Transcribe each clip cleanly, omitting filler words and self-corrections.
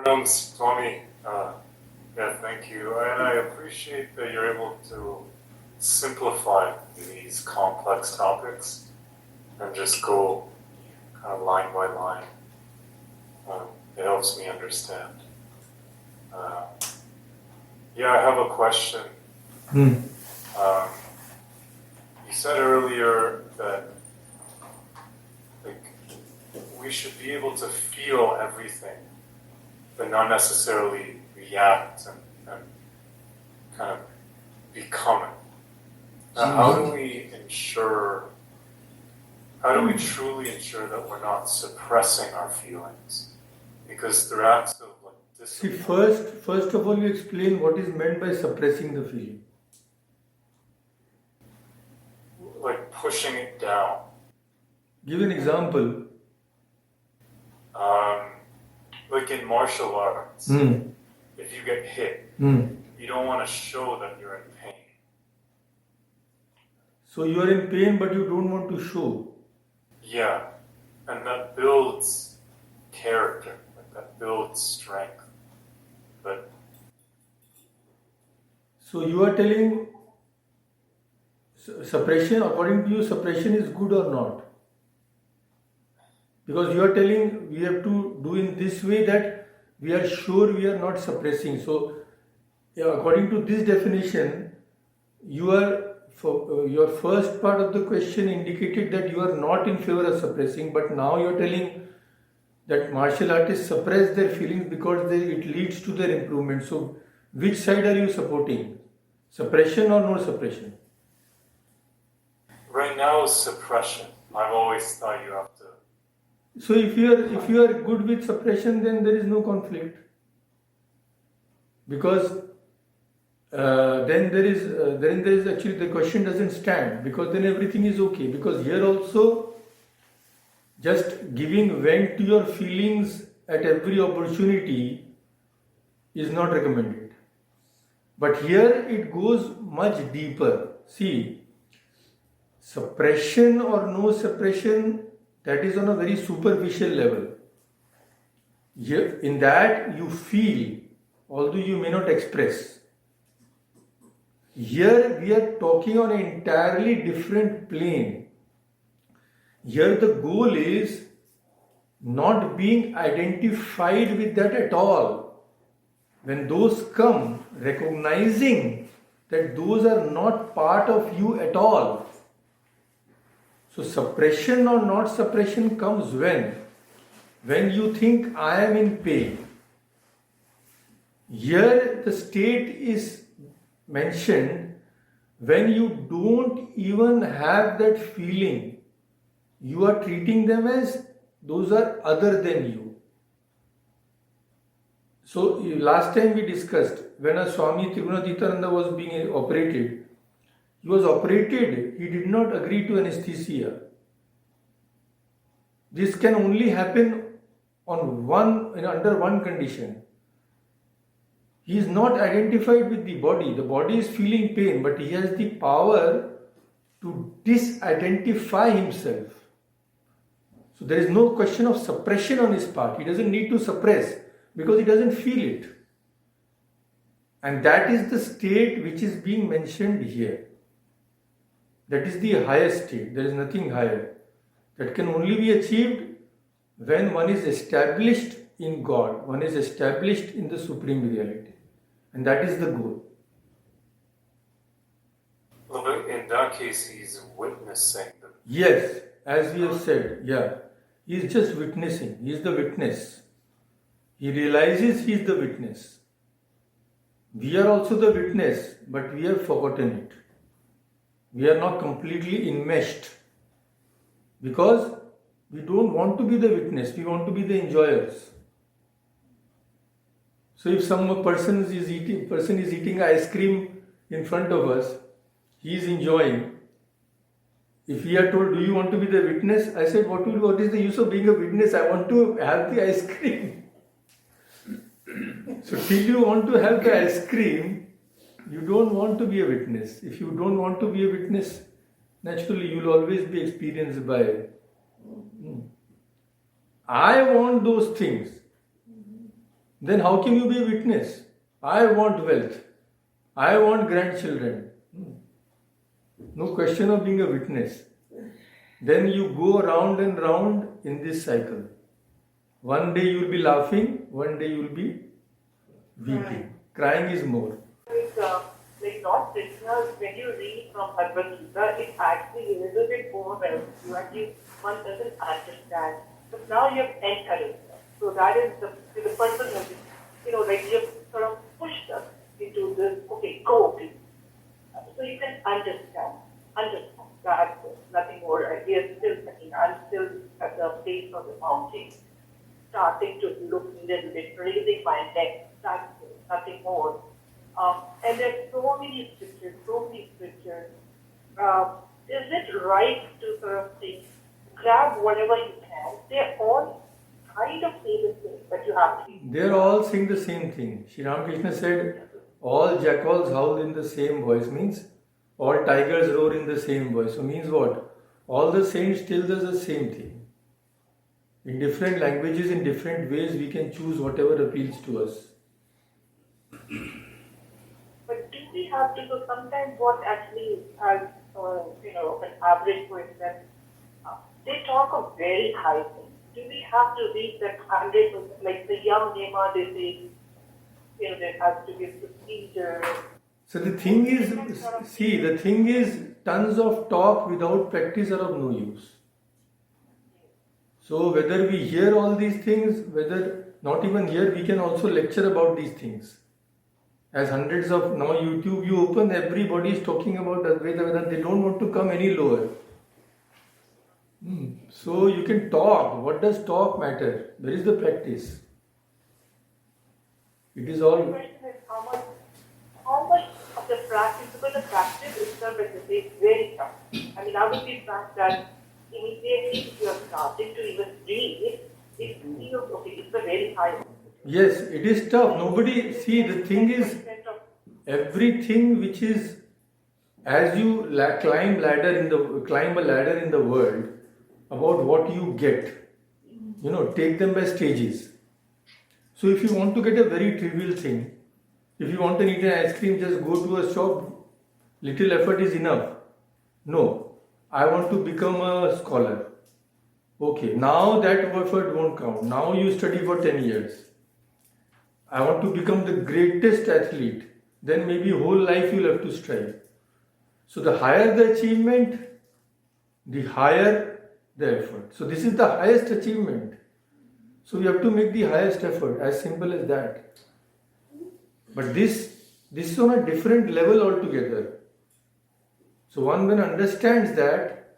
Pranam Swami, thank you. And I appreciate that you're able to simplify these complex topics and just go kind of line by line. It helps me understand. I have a question. You said earlier that we should be able to feel everything, but not necessarily react and kind of become it. Now, how do we truly ensure that we're not suppressing our feelings? Because they're acts of discipline. See, first of all, you explain what is meant by suppressing the feeling. Like pushing it down. Give an example. Like in martial arts, if you get hit, you don't want to show that you're in pain. So you are in pain, but you don't want to show. Yeah, and that builds character, that builds strength. But so you are telling suppression, according to you, suppression is good or not? Because you are telling we have to do in this way that we are sure we are not suppressing. So, according to this definition, your first part of the question indicated that you are not in favor of suppressing, but now you are telling that martial artists suppress their feelings because it leads to their improvement. So, which side are you supporting? Suppression or no suppression? Right now, suppression. I've always thought you have to. So if you are good with suppression, then there is no conflict, because then there is actually the question doesn't stand, because then everything is okay. Because here also, just giving vent to your feelings at every opportunity is not recommended. But here it goes much deeper. See, suppression or no suppression, that is on a very superficial level. In that you feel, although you may not express. Here we are talking on an entirely different plane. Here the goal is not being identified with that at all. When those come, recognizing that those are not part of you at all. So suppression or not suppression comes when you think I am in pain. Here the state is mentioned when you don't even have that feeling. You are treating them as those are other than you. So last time we discussed, when a Swami Tirunatitananda was being operated, he was operated, he did not agree to anesthesia. This can only happen under one condition. He is not identified with the body. The body is feeling pain, but he has the power to disidentify himself. So there is no question of suppression on his part. He doesn't need to suppress because he doesn't feel it. And that is the state which is being mentioned here. That is the highest state. There is nothing higher. That can only be achieved when one is established in God. One is established in the Supreme Reality. And that is the goal. Well, in that case, he's witnessing them. Yes, as we have said, yeah. He is just witnessing. He is the witness. He realizes he is the witness. We are also the witness, but we have forgotten it. We are not completely enmeshed because we don't want to be the witness, we want to be the enjoyers. So if some person is eating ice cream in front of us, he is enjoying. If we are told, do you want to be the witness? I said, what is the use of being a witness? I want to have the ice cream. So till you want to have the ice cream, you don't want to be a witness. If you don't want to be a witness, naturally you will always be experienced by it. I want those things. then how can you be a witness? I want wealth. I want grandchildren. No question of being a witness. Then you go round and round in this cycle. One day you will be laughing, one day you will be weeping. Crying is more. Like not Krishna, when you read from Bhagavat Gita, it actually is a little bit overwhelming. You actually, one doesn't understand. But now you have encouraged them. So that is the person who is, like you have sort of pushed them into this, okay, go, please. So you can understand that nothing more. We are still, I'm still at the base of the mountain, starting to look a little bit, raising my neck, that's it, nothing more. And there's so many scriptures. Is it right to sort of say, grab whatever you can? They're all kind of say the same, but you have to be. They're all saying the same thing. Sri Ramakrishna said, all jackals howl in the same voice, means all tigers roar in the same voice. So means what? All the saints still does the same thing. In different languages, in different ways, we can choose whatever appeals to us. But do we have to, so sometimes what actually has, an average person, they talk of very high things. Do we have to reach that 100%, like the young Nema, they say, there has to be a procedure. So the thing is, tons of talk without practice are of no use. So whether we hear all these things, whether not even here, we can also lecture about these things. As hundreds of, now YouTube, you open, everybody is talking about Advaita Vedanta, they don't want to come any lower. So you can talk. What does talk matter? Where is the practice? It is all. The question is how much of the practice, because the practice itself is very tough. I mean, I would be frank that immediately if you are starting to even read, it feels okay, it's a very high. Yes, it is tough. Nobody, see, the thing is, everything which is, as you climb a ladder in the world, about what you get, take them by stages. So if you want to get a very trivial thing, if you want to eat an ice cream, just go to a shop, little effort is enough. No, I want to become a scholar. Okay, now that effort won't count. Now you study for 10 years. I want to become the greatest athlete. Then maybe whole life you'll have to strive. So the higher the achievement, the higher the effort. So this is the highest achievement. So we have to make the highest effort, as simple as that. But this is on a different level altogether. So one when understands that,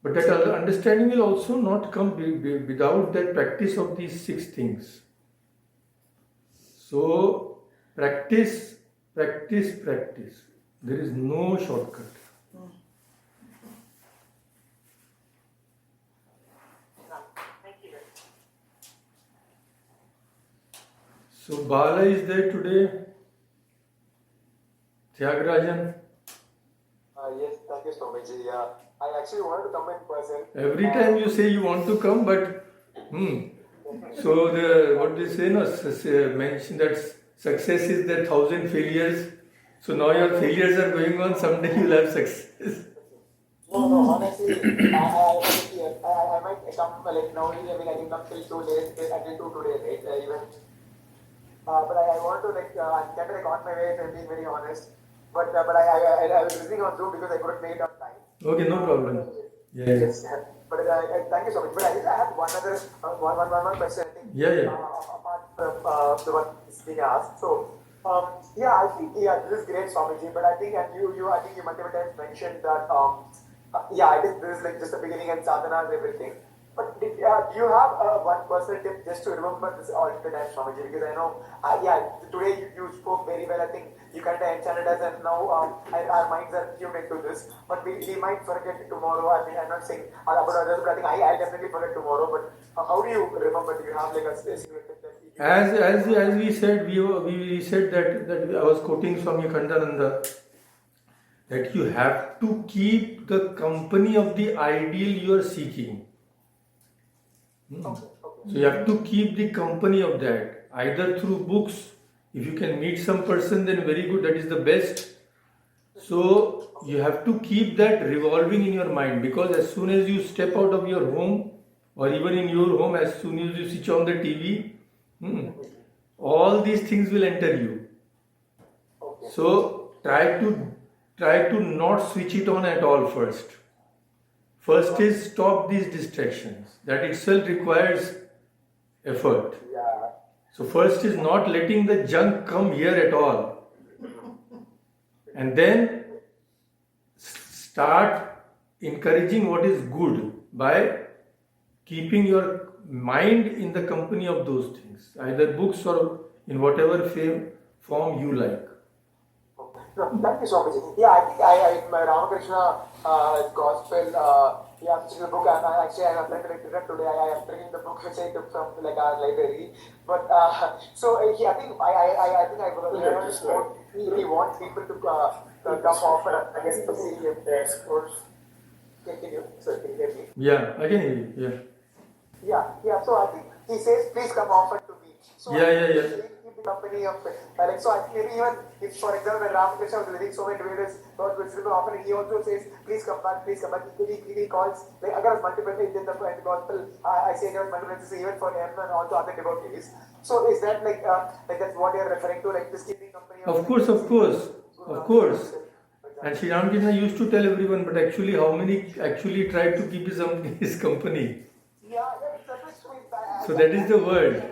but that understanding will also not come without that practice of these 6 things. So practice. There is no shortcut. Thank you very much. So Bala is there today. Tyagarajan. Yes, thank you so much. I actually wanted to come in person. Every time you say you want to come, but so what they say, mention that success is that 1,000 failures. So now your failures are going on. Someday you'll have success. No, honestly, I might come like now. I mean, I can come till 2 days. I can do 2 days, right? Even. But I want to I'm kind of on my way. If I'm being very honest. But I was listening on Zoom because I couldn't make it on time. Okay, no problem. Yes. But thank you so much. But I have one other one question. I think. Yeah. Apart from the one is being asked. So, I think this is great, Swamiji. But I think I think you multiple times mentioned that this is like just the beginning and sadhana and everything. But do you have one personal tip just to remember this all the time, Swamiji? Because I know, today you spoke very well. I think you kind of enchanted us, and now our minds are tuned into this. But we might forget it tomorrow. I mean, I'm not saying about others, but I think I'll definitely forget tomorrow. But how do you remember? Do you have like a specific tip that you As we said, we said that I was quoting Swami Khandananda, that you have to keep the company of the ideal you are seeking. Okay. So you have to keep the company of that. either through books. If you can meet some person, then very good, that is the best. So you have to keep that revolving in your mind, because as soon as you step out of your home, or even in your home, as soon as you switch on the TV, all these things will enter you. Okay. So try to not switch it on at all first. First is stop these distractions. That itself requires effort. Yeah. So first is not letting the junk come here at all. And then start encouraging what is good by keeping your mind in the company of those things, either books or in whatever form you like. No, thank you so much. Yeah, I think my Ramakrishna Gospel, which is a book, and actually I have read it today. I am bringing the book which I took from like our library. But so I think I learned what he wants people to come often, I guess, to see him. Yes, of course. Can you hear me? Yeah, I can hear you. Yeah. So I think he says, please come often to me. So Yeah. Keep the company of like, so I think maybe even if, for example, when Ramakrishna was living so many devotees, God will still often, he also says, please come back. He calls, like, agar multiple in the gospel, I say there was multiple even for him and also other devotees. So is that like that's what you're referring to, like this keeping company? Of course. And Sri Ramakrishna used to tell everyone, but actually, how many actually tried to keep his company? Yeah, that's true. So that is the word.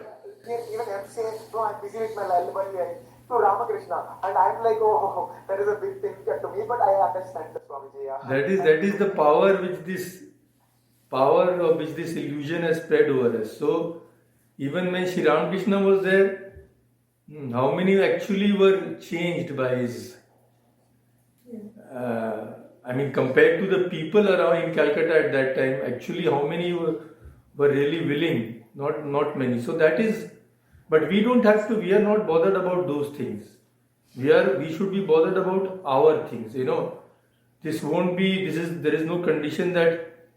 Even I'm saying, no, I'm busy with my lullaby to Ramakrishna, and I'm like, oh, that is a big thing to me, but I understand the Swamiji. Yeah. That is the power which this illusion has spread over us. So even when Sri Ramakrishna was there, how many actually were changed by his? Compared to the people around in Calcutta at that time, actually how many were really willing? Not many. So that is, but we don't have to. We are not bothered about those things. We should be bothered about our things. This won't be. There is no condition that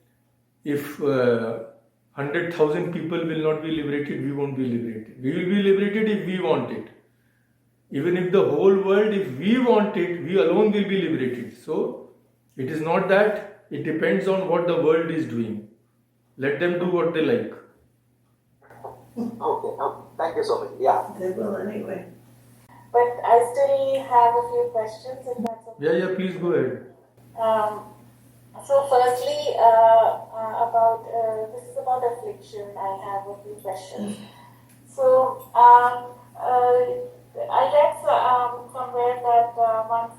if 100,000 people will not be liberated, we won't be liberated. We will be liberated if we want it. Even if the whole world, if we want it, we alone will be liberated. So it is not that. It depends on what the world is doing. Let them do what they like. Okay, thank you so much. Yeah. They will anyway. But I still have a few questions, if that's okay. Yeah, please go ahead. So firstly, this is about affliction. I have a few questions. So I read somewhere that once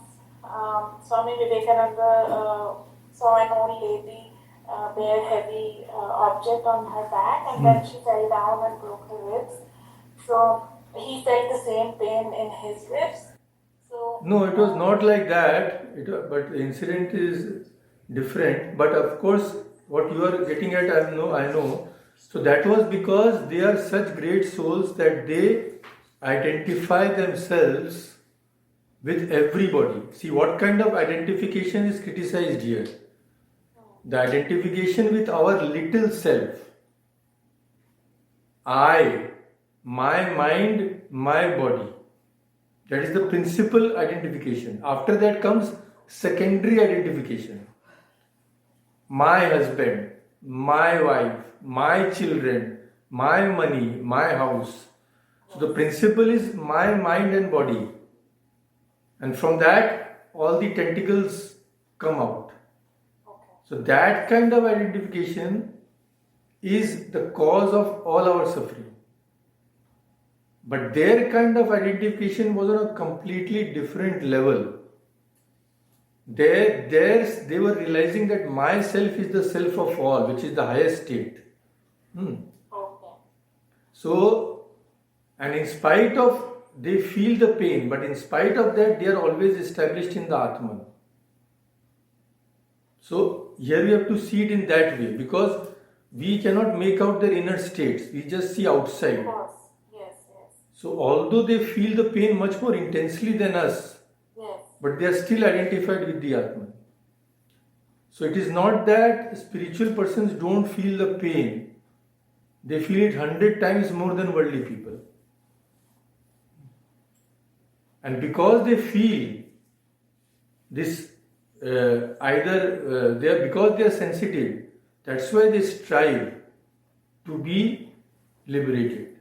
Swami Vivekananda saw an old lady bear heavy object on her back, and then she fell down and broke her ribs. So he felt the same pain in his ribs. So No, it was not like that. But the incident is different. But of course, what you are getting at, I know. So that was because they are such great souls that they identify themselves with everybody. See, what kind of identification is criticized here? The identification with our little self. I, my mind, my body. That is the principal identification. After that comes secondary identification. My husband, my wife, my children, my money, my house. So the principle is my mind and body. And from that, all the tentacles come out. So that kind of identification is the cause of all our suffering. But their kind of identification was on a completely different level. They were realizing that myself is the self of all, which is the highest state. okay. So, and in spite of, they feel the pain, but in spite of that, they are always established in the Atman. So, here we have to see it in that way, because we cannot make out their inner states, we just see outside. Of course. Yes. So, although they feel the pain much more intensely than us, Yes. but they are still identified with the Atman. So, it is not that spiritual persons don't feel the pain, they feel it 100 times more than worldly people. And because they feel this, because they are sensitive, that's why they strive to be liberated.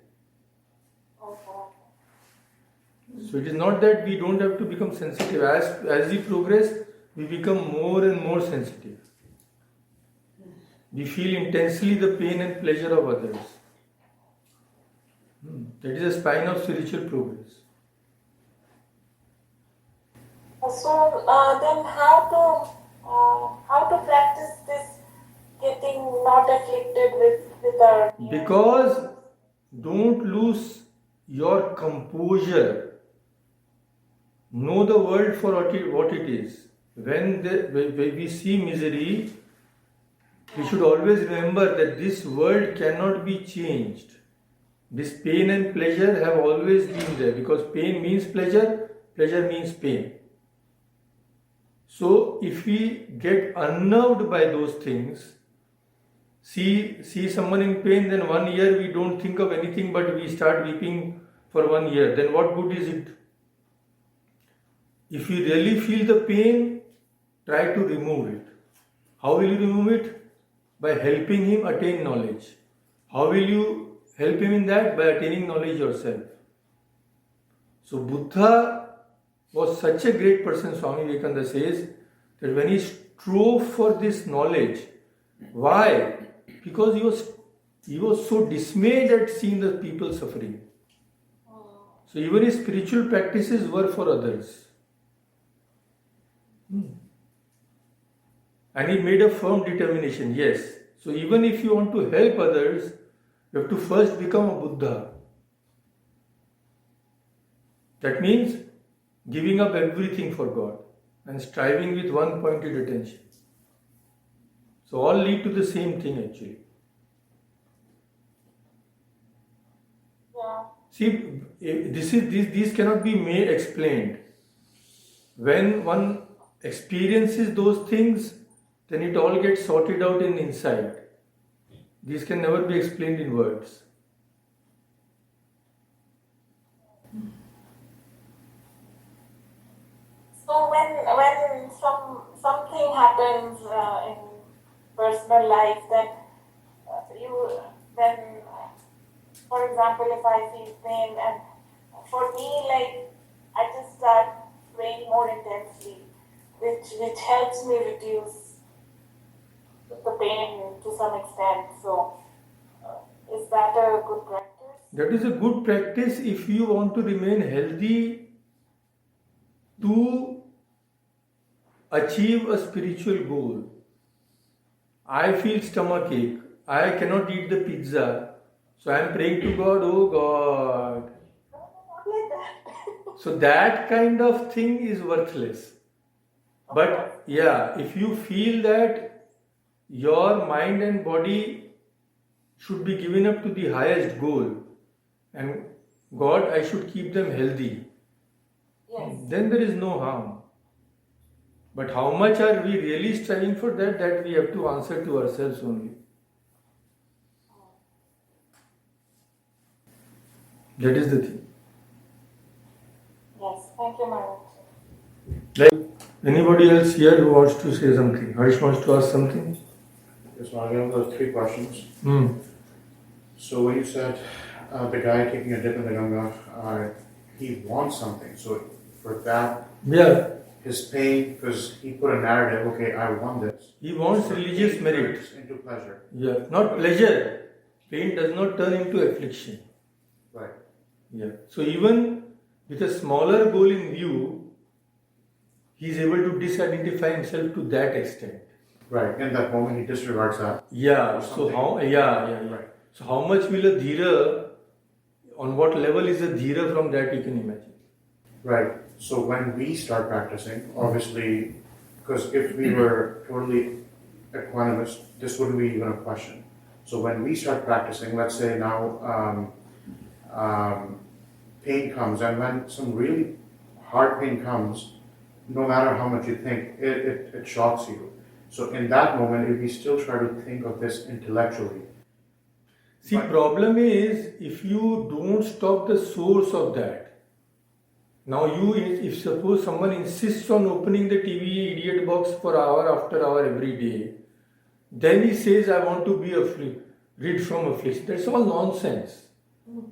So it is not that we don't have to become sensitive. As we progress, we become more and more sensitive. We feel intensely the pain and pleasure of others. That is a sign of spiritual progress. So then how to practice this getting not afflicted with our Because don't lose your composure. Know the world for what it is. When we see misery, we should always remember that this world cannot be changed. This pain and pleasure have always been there, because pain means pleasure, pleasure means pain. So if we get unnerved by those things, see someone in pain, then 1 year we don't think of anything but we start weeping for 1 year, then what good is it? If you really feel the pain, try to remove it. How will you remove it? By helping him attain knowledge. How will you help him in that? By attaining knowledge yourself. So Buddha was such a great person, Swami Vivekananda says, that when he strove for this knowledge, why? Because he was so dismayed at seeing the people suffering. So even his spiritual practices were for others. And he made a firm determination, yes. So even if you want to help others, you have to first become a Buddha. That means giving up everything for God and striving with one pointed attention. So all lead to the same thing actually. Yeah. See, these cannot be made explained. When one experiences those things, then it all gets sorted out in inside. These can never be explained in words. So when something happens in personal life, then for example, if I feel pain, and for me, like, I just start praying more intensely, which helps me reduce the pain to some extent. So is that a good practice? That is a good practice if you want to remain healthy to achieve a spiritual goal. I feel stomach ache. I cannot eat the pizza. So I am praying to God, oh God. No, not like that. So that kind of thing is worthless. But yeah, if you feel that your mind and body should be given up to the highest goal, and God, I should keep them healthy, Yes. then there is no harm. But how much are we really striving for that? That we have to answer to ourselves only. That is the thing. Yes. Thank you, Maharaj. Like anybody else here who wants to say something? Harish wants to ask something? Yes, Maharaj, I have those 3 questions. Hmm. So when you said the guy taking a dip in the Ganga, he wants something. So for that, Yeah. his pain, because he put a narrative, okay, I want this. He wants So religious pain merit. turns into pleasure. Yeah. Not pleasure. Pain does not turn into affliction. Right. Yeah. So even with a smaller goal in view, he is able to disidentify himself to that extent. Right. In that moment, he disregards that. Yeah. Or So something. how? Yeah. Right. So how much will a dhira? On what level is a dhira from that you can imagine? Right. So when we start practicing, obviously, because if we were totally equanimous, this wouldn't be even a question. So when we start practicing, let's say now pain comes, and when some really hard pain comes, no matter how much you think, it shocks you. So in that moment, if we still try to think of this intellectually, See, problem is if you don't stop the source of that, Now if suppose someone insists on opening the TV idiot box for hour after hour every day, then he says, I want to be rid from affliction. That's all nonsense.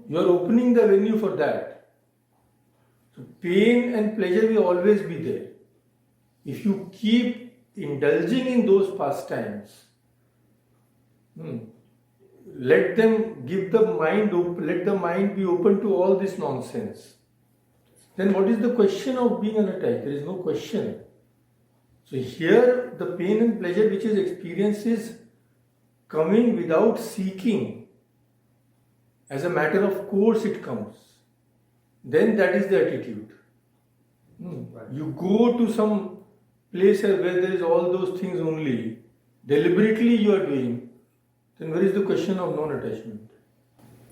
You are opening the venue for that. So pain and pleasure will always be there. If you keep indulging in those pastimes, let the mind be open to all this nonsense. Then what is the question of being unattached? There is no question. So here the pain and pleasure which is experienced is coming without seeking. As a matter of course it comes. Then that is the attitude. You go to some place where there is all those things only, deliberately you are doing, then where is the question of non-attachment?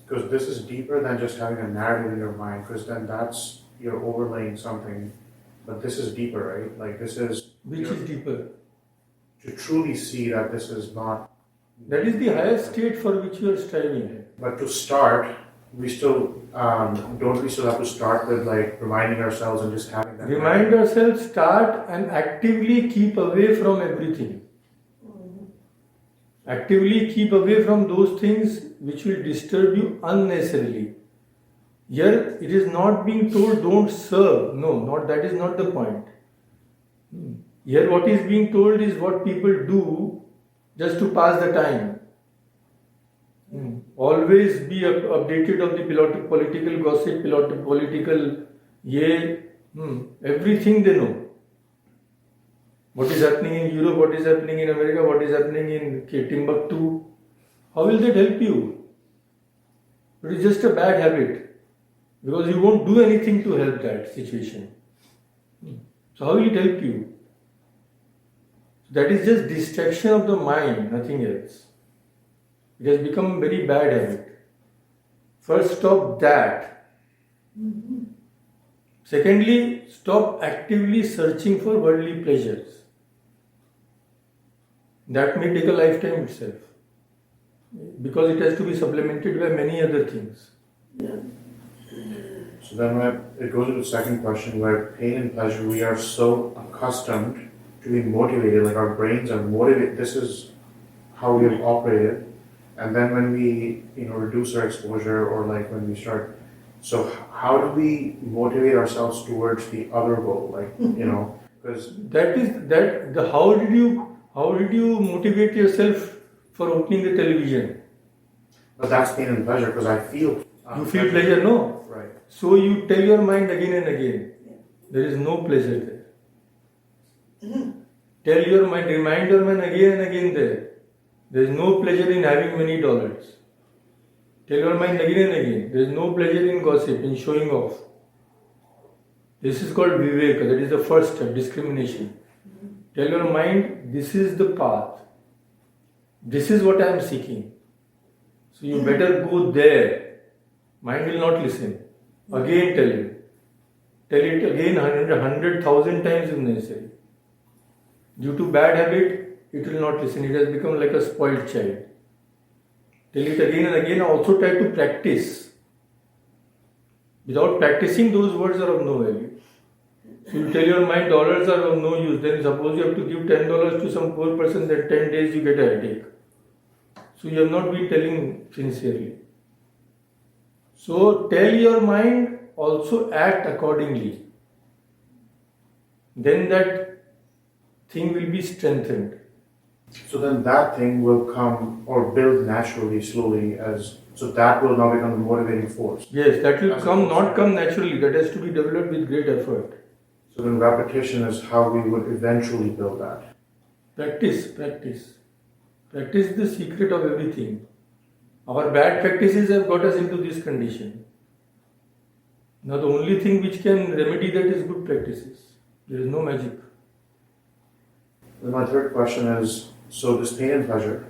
Because this is deeper than just having a narrative in your mind, because then that's, you're overlaying something, but this is deeper, right? Like this is... Which is deeper? To truly see that this is not... That is the highest state for which you are striving. But to start, we still, don't we still have to start with like reminding ourselves and just having that... Remind ourselves, start and actively keep away from everything. Actively keep away from those things which will disturb you unnecessarily. Here it is not being told don't serve. No, that is not the point. Here what is being told is what people do just to pass the time. Always be updated of the political gossip, political everything they know. What is happening in Europe, what is happening in America, what is happening in Timbuktu. How will that help you? It is just a bad habit. Because you won't do anything to help that situation. So how will it help you? That is just distraction of the mind, nothing else. It has become a very bad habit. First, stop that. Secondly, stop actively searching for worldly pleasures. That may take a lifetime itself. Because it has to be supplemented by many other things. So then it goes to the second question where pain and pleasure, we are so accustomed to be motivated, like our brains are motivated, this is how we have operated. And then when we, reduce our exposure or like when we start, so how do we motivate ourselves towards the other goal? Like, because how did you motivate yourself for opening the television? But that's pain and pleasure because I feel... You feel pleasure, no? Right. So you tell your mind again and again. There is no pleasure there. Tell your mind, remind your mind again and again there. There is no pleasure in having many dollars. Tell your mind again and again. There is no pleasure in gossip, in showing off. This is called Viveka. That is the first step, discrimination. Tell your mind, this is the path. This is what I am seeking. So you better go there. Mind will not listen. Again tell it. Tell it again 100,000 times if necessary. Due to bad habit, it will not listen. It has become like a spoiled child. Tell it again and again. Also try to practice. Without practicing, those words are of no value. So you tell your mind dollars are of no use. Then suppose you have to give $10 to some poor person, then 10 days you get a headache. So you have not been telling sincerely. So tell your mind, also act accordingly. Then that thing will be strengthened. So then that thing will come or build naturally, slowly so that will now become the motivating force. Yes, that will not come naturally. That has to be developed with great effort. So then repetition is how we would eventually build that. Practice. Practice is the secret of everything. Our bad practices have got us into this condition. Now the only thing which can remedy that is good practices. There is no magic. Then my third question is, so this pain and pleasure,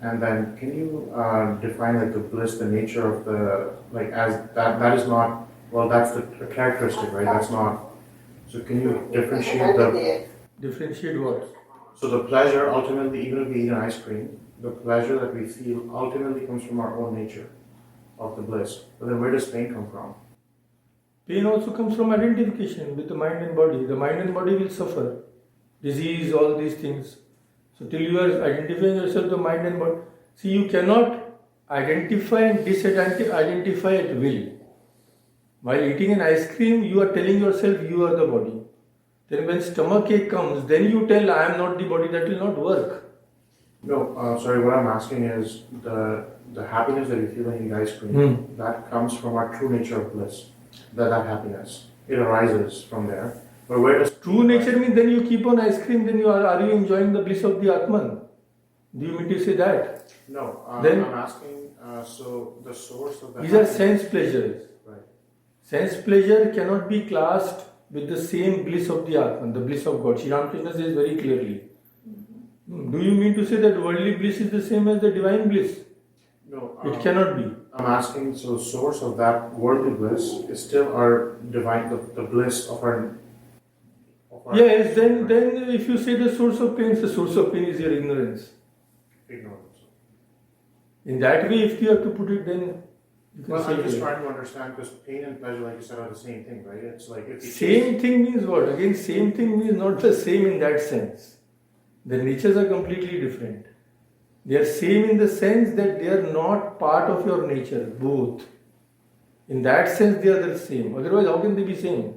and then can you define like the bliss, the nature of the, like as that is not, well that's the characteristic, right? That's not, so can you differentiate Differentiate what? So the pleasure ultimately, even if we eat an ice cream, the pleasure that we feel ultimately comes from our own nature of the bliss. But then where does pain come from? Pain also comes from identification with the mind and body. The mind and body will suffer. Disease, all these things. So till you are identifying yourself, the mind and body. See, you cannot identify and disidentify at will. While eating an ice cream, you are telling yourself you are the body. Then when stomachache comes, then you tell I am not the body. That will not work. No, sorry, what I'm asking is the happiness that you feel when you eat ice cream, that comes from our true nature of bliss. That happiness. It arises from there. But where does True nature means then you keep on ice cream, then are you enjoying the bliss of the Atman? Do you mean to say that? No, Then- I'm asking, so the source of the These are happiness- sense pleasures. Right. Sense pleasure cannot be classed with the same bliss of the Atman, the bliss of God. Sri Ramakrishna says very clearly. Do you mean to say that worldly bliss is the same as the divine bliss? No, It cannot be. I'm asking, so the source of that worldly bliss is still our divine, the bliss of our. Yes, then if you say the source of pain, the source of pain is your ignorance. Ignorance. In that way, if you have to put it, then you can Well, say I'm just it. trying to understand because pain and pleasure, like you said, are the same thing, right? It's like if you Same thing means what? Again, same thing means not the same in that sense. The natures are completely different. They are same in the sense that they are not part of your nature, both. In that sense, they are the same. Otherwise, how can they be same?